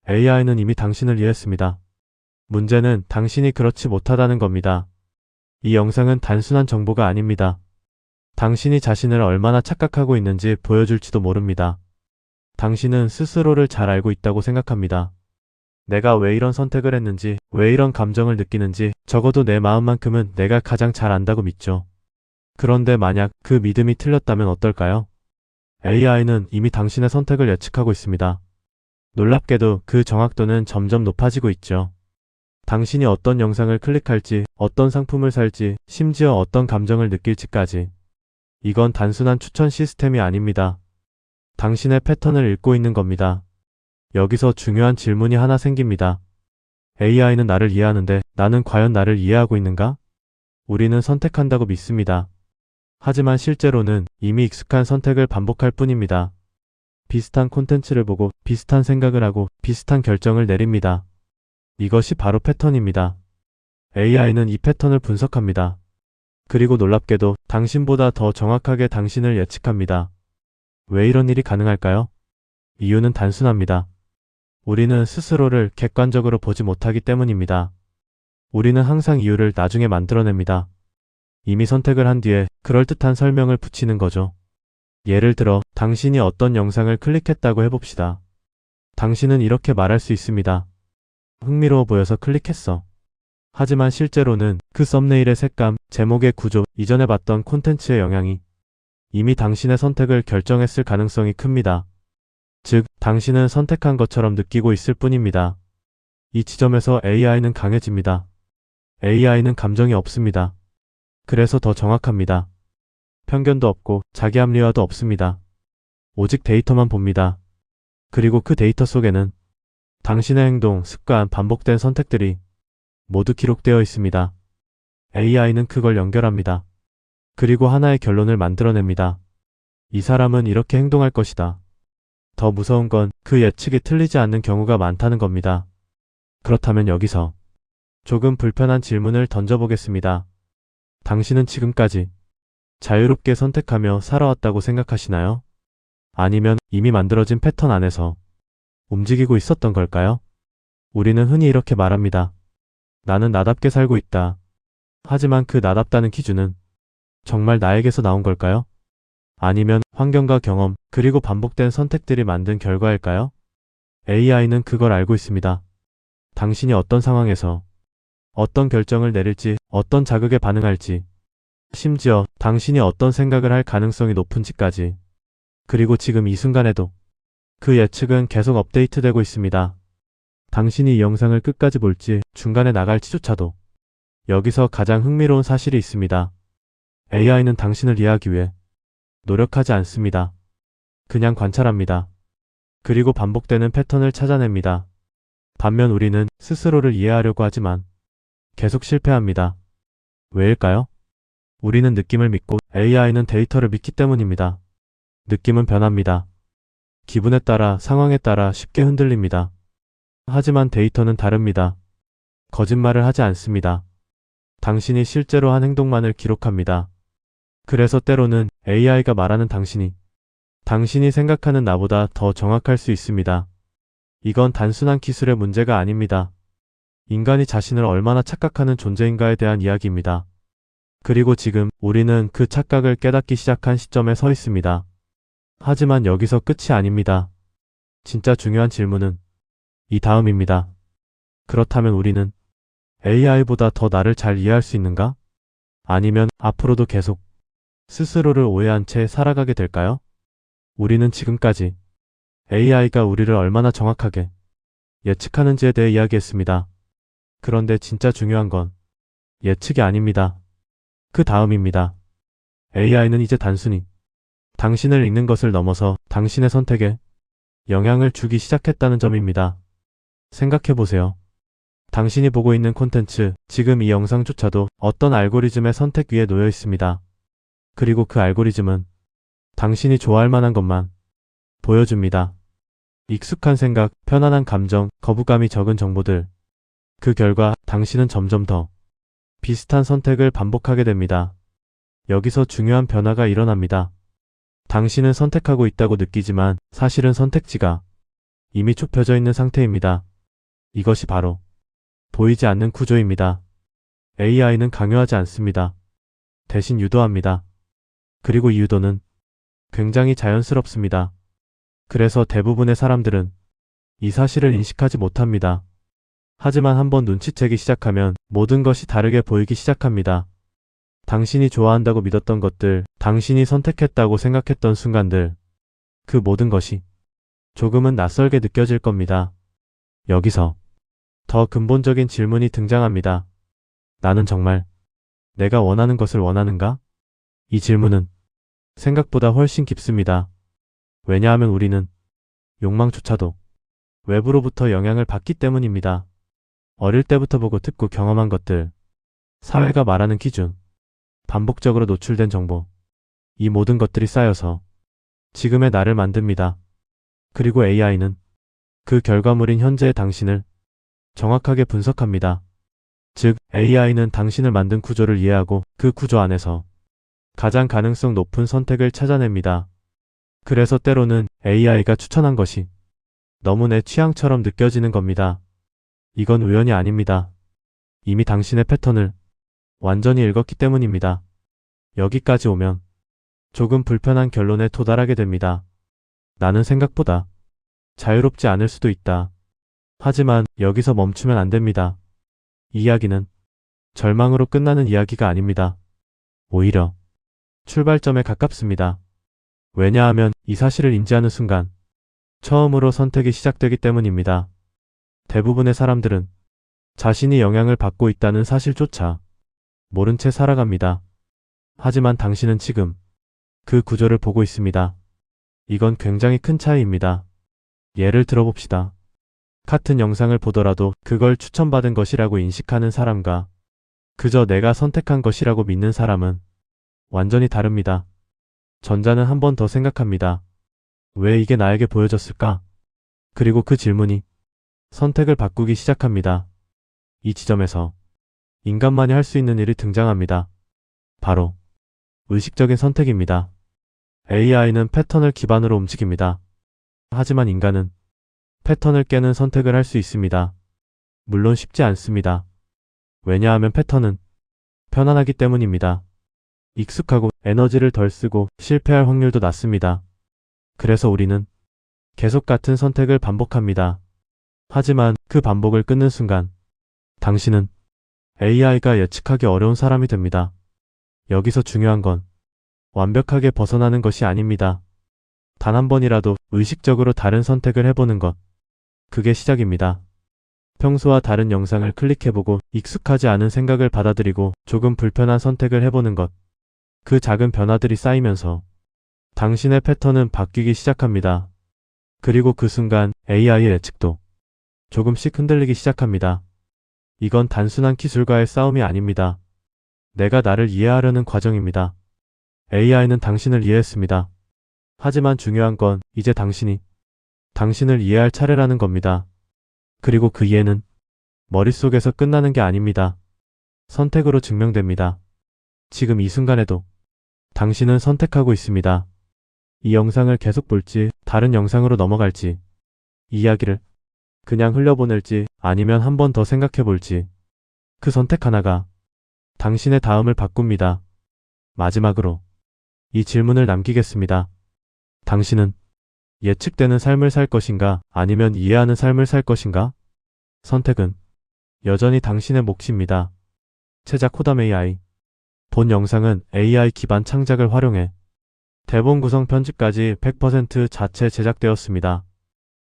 AI는 이미 당신을 이해했습니다. 문제는 당신이 그렇지 못하다는 겁니다. 이 영상은 단순한 정보가 아닙니다. 당신이 자신을 얼마나 착각하고 있는지 보여줄지도 모릅니다. 당신은 스스로를 잘 알고 있다고 생각합니다. 내가 왜 이런 선택을 했는지, 왜 이런 감정을 느끼는지 적어도 내 마음만큼은 내가 가장 잘 안다고 믿죠. 그런데 만약 그 믿음이 틀렸다면 어떨까요? AI는 이미 당신의 선택을 예측하고 있습니다. 놀랍게도 그 정확도는 점점 높아지고 있죠. 당신이 어떤 영상을 클릭할지, 어떤 상품을 살지, 심지어 어떤 감정을 느낄지까지. 이건 단순한 추천 시스템이 아닙니다. 당신의 패턴을 읽고 있는 겁니다. 여기서 중요한 질문이 하나 생깁니다. AI는 나를 이해하는데 나는 과연 나를 이해하고 있는가? 우리는 선택한다고 믿습니다. 하지만 실제로는 이미 익숙한 선택을 반복할 뿐입니다. 비슷한 콘텐츠를 보고 비슷한 생각을 하고 비슷한 결정을 내립니다. 이것이 바로 패턴입니다. AI는 이 패턴을 분석합니다. 그리고 놀랍게도 당신보다 더 정확하게 당신을 예측합니다. 왜 이런 일이 가능할까요? 이유는 단순합니다. 우리는 스스로를 객관적으로 보지 못하기 때문입니다. 우리는 항상 이유를 나중에 만들어냅니다. 이미 선택을 한 뒤에 그럴듯한 설명을 붙이는 거죠. 예를 들어 당신이 어떤 영상을 클릭했다고 해봅시다. 당신은 이렇게 말할 수 있습니다. 흥미로워 보여서 클릭했어. 하지만 실제로는 그 썸네일의 색감, 제목의 구조, 이전에 봤던 콘텐츠의 영향이 이미 당신의 선택을 결정했을 가능성이 큽니다. 즉, 당신은 선택한 것처럼 느끼고 있을 뿐입니다. 이 지점에서 AI는 강해집니다. AI는 감정이 없습니다. 그래서 더 정확합니다. 편견도 없고 자기 합리화도 없습니다. 오직 데이터만 봅니다. 그리고 그 데이터 속에는 당신의 행동, 습관, 반복된 선택들이 모두 기록되어 있습니다. AI는 그걸 연결합니다. 그리고 하나의 결론을 만들어냅니다. 이 사람은 이렇게 행동할 것이다. 더 무서운 건 그 예측이 틀리지 않는 경우가 많다는 겁니다. 그렇다면 여기서 조금 불편한 질문을 던져보겠습니다. 당신은 지금까지 자유롭게 선택하며 살아왔다고 생각하시나요? 아니면 이미 만들어진 패턴 안에서 움직이고 있었던 걸까요? 우리는 흔히 이렇게 말합니다. 나는 나답게 살고 있다. 하지만 그 나답다는 기준은 정말 나에게서 나온 걸까요? 아니면 환경과 경험, 그리고 반복된 선택들이 만든 결과일까요? AI는 그걸 알고 있습니다. 당신이 어떤 상황에서 어떤 결정을 내릴지, 어떤 자극에 반응할지, 심지어 당신이 어떤 생각을 할 가능성이 높은지까지. 그리고 지금 이 순간에도 그 예측은 계속 업데이트되고 있습니다. 당신이 이 영상을 끝까지 볼지, 중간에 나갈지조차도. 여기서 가장 흥미로운 사실이 있습니다. AI는 당신을 이해하기 위해 노력하지 않습니다. 그냥 관찰합니다. 그리고 반복되는 패턴을 찾아냅니다. 반면 우리는 스스로를 이해하려고 하지만 계속 실패합니다. 왜일까요? 우리는 느낌을 믿고 AI는 데이터를 믿기 때문입니다. 느낌은 변합니다. 기분에 따라, 상황에 따라 쉽게 흔들립니다. 하지만 데이터는 다릅니다. 거짓말을 하지 않습니다. 당신이 실제로 한 행동만을 기록합니다. 그래서 때로는 AI가 말하는 당신이 생각하는 나보다 더 정확할 수 있습니다. 이건 단순한 기술의 문제가 아닙니다. 인간이 자신을 얼마나 착각하는 존재인가에 대한 이야기입니다. 그리고 지금 우리는 그 착각을 깨닫기 시작한 시점에 서 있습니다. 하지만 여기서 끝이 아닙니다. 진짜 중요한 질문은 이 다음입니다. 그렇다면 우리는 AI보다 더 나를 잘 이해할 수 있는가? 아니면 앞으로도 계속 스스로를 오해한 채 살아가게 될까요? 우리는 지금까지 AI가 우리를 얼마나 정확하게 예측하는지에 대해 이야기했습니다. 그런데 진짜 중요한 건 예측이 아닙니다. 그 다음입니다. AI는 이제 단순히 당신을 읽는 것을 넘어서 당신의 선택에 영향을 주기 시작했다는 점입니다. 생각해보세요. 당신이 보고 있는 콘텐츠, 지금 이 영상조차도 어떤 알고리즘의 선택 위에 놓여 있습니다. 그리고 그 알고리즘은 당신이 좋아할 만한 것만 보여줍니다. 익숙한 생각, 편안한 감정, 거부감이 적은 정보들. 그 결과 당신은 점점 더 비슷한 선택을 반복하게 됩니다. 여기서 중요한 변화가 일어납니다. 당신은 선택하고 있다고 느끼지만 사실은 선택지가 이미 좁혀져 있는 상태입니다. 이것이 바로 보이지 않는 구조입니다. AI는 강요하지 않습니다. 대신 유도합니다. 그리고 이 유도는 굉장히 자연스럽습니다. 그래서 대부분의 사람들은 이 사실을 인식하지 못합니다. 하지만 한번 눈치채기 시작하면 모든 것이 다르게 보이기 시작합니다. 당신이 좋아한다고 믿었던 것들, 당신이 선택했다고 생각했던 순간들, 그 모든 것이 조금은 낯설게 느껴질 겁니다. 여기서 더 근본적인 질문이 등장합니다. 나는 정말 내가 원하는 것을 원하는가? 이 질문은 생각보다 훨씬 깊습니다. 왜냐하면 우리는 욕망조차도 외부로부터 영향을 받기 때문입니다. 어릴 때부터 보고 듣고 경험한 것들, 사회가 말하는 기준, 반복적으로 노출된 정보, 이 모든 것들이 쌓여서 지금의 나를 만듭니다. 그리고 AI는 그 결과물인 현재의 당신을 정확하게 분석합니다. 즉, AI는 당신을 만든 구조를 이해하고 그 구조 안에서 가장 가능성 높은 선택을 찾아냅니다. 그래서 때로는 AI가 추천한 것이 너무 내 취향처럼 느껴지는 겁니다. 이건 우연이 아닙니다. 이미 당신의 패턴을 완전히 읽었기 때문입니다. 여기까지 오면 조금 불편한 결론에 도달하게 됩니다. 나는 생각보다 자유롭지 않을 수도 있다. 하지만 여기서 멈추면 안 됩니다. 이 이야기는 절망으로 끝나는 이야기가 아닙니다. 오히려 출발점에 가깝습니다. 왜냐하면 이 사실을 인지하는 순간 처음으로 선택이 시작되기 때문입니다. 대부분의 사람들은 자신이 영향을 받고 있다는 사실조차 모른 채 살아갑니다. 하지만 당신은 지금 그 구조를 보고 있습니다. 이건 굉장히 큰 차이입니다. 예를 들어봅시다. 같은 영상을 보더라도 그걸 추천받은 것이라고 인식하는 사람과 그저 내가 선택한 것이라고 믿는 사람은 완전히 다릅니다. 전자는 한 번 더 생각합니다. 왜 이게 나에게 보여졌을까? 그리고 그 질문이 선택을 바꾸기 시작합니다. 이 지점에서 인간만이 할 수 있는 일이 등장합니다. 바로 의식적인 선택입니다. AI는 패턴을 기반으로 움직입니다. 하지만 인간은 패턴을 깨는 선택을 할 수 있습니다. 물론 쉽지 않습니다. 왜냐하면 패턴은 편안하기 때문입니다. 익숙하고 에너지를 덜 쓰고 실패할 확률도 낮습니다. 그래서 우리는 계속 같은 선택을 반복합니다. 하지만 그 반복을 끊는 순간 당신은 AI가 예측하기 어려운 사람이 됩니다. 여기서 중요한 건 완벽하게 벗어나는 것이 아닙니다. 단 한 번이라도 의식적으로 다른 선택을 해보는 것. 그게 시작입니다. 평소와 다른 영상을 클릭해보고 익숙하지 않은 생각을 받아들이고 조금 불편한 선택을 해보는 것. 그 작은 변화들이 쌓이면서 당신의 패턴은 바뀌기 시작합니다. 그리고 그 순간 AI의 예측도 조금씩 흔들리기 시작합니다. 이건 단순한 기술과의 싸움이 아닙니다. 내가 나를 이해하려는 과정입니다. AI는 당신을 이해했습니다. 하지만 중요한 건 이제 당신이 당신을 이해할 차례라는 겁니다. 그리고 그 이해는 머릿속에서 끝나는 게 아닙니다. 선택으로 증명됩니다. 지금 이 순간에도 당신은 선택하고 있습니다. 이 영상을 계속 볼지, 다른 영상으로 넘어갈지, 이 이야기를 그냥 흘려보낼지, 아니면 한 번 더 생각해 볼지. 그 선택 하나가 당신의 다음을 바꿉니다. 마지막으로 이 질문을 남기겠습니다. 당신은 예측되는 삶을 살 것인가, 아니면 이해하는 삶을 살 것인가? 선택은 여전히 당신의 몫입니다. 제작 호담 AI. 본 영상은 AI 기반 창작을 활용해 대본 구성 편집까지 100% 자체 제작되었습니다.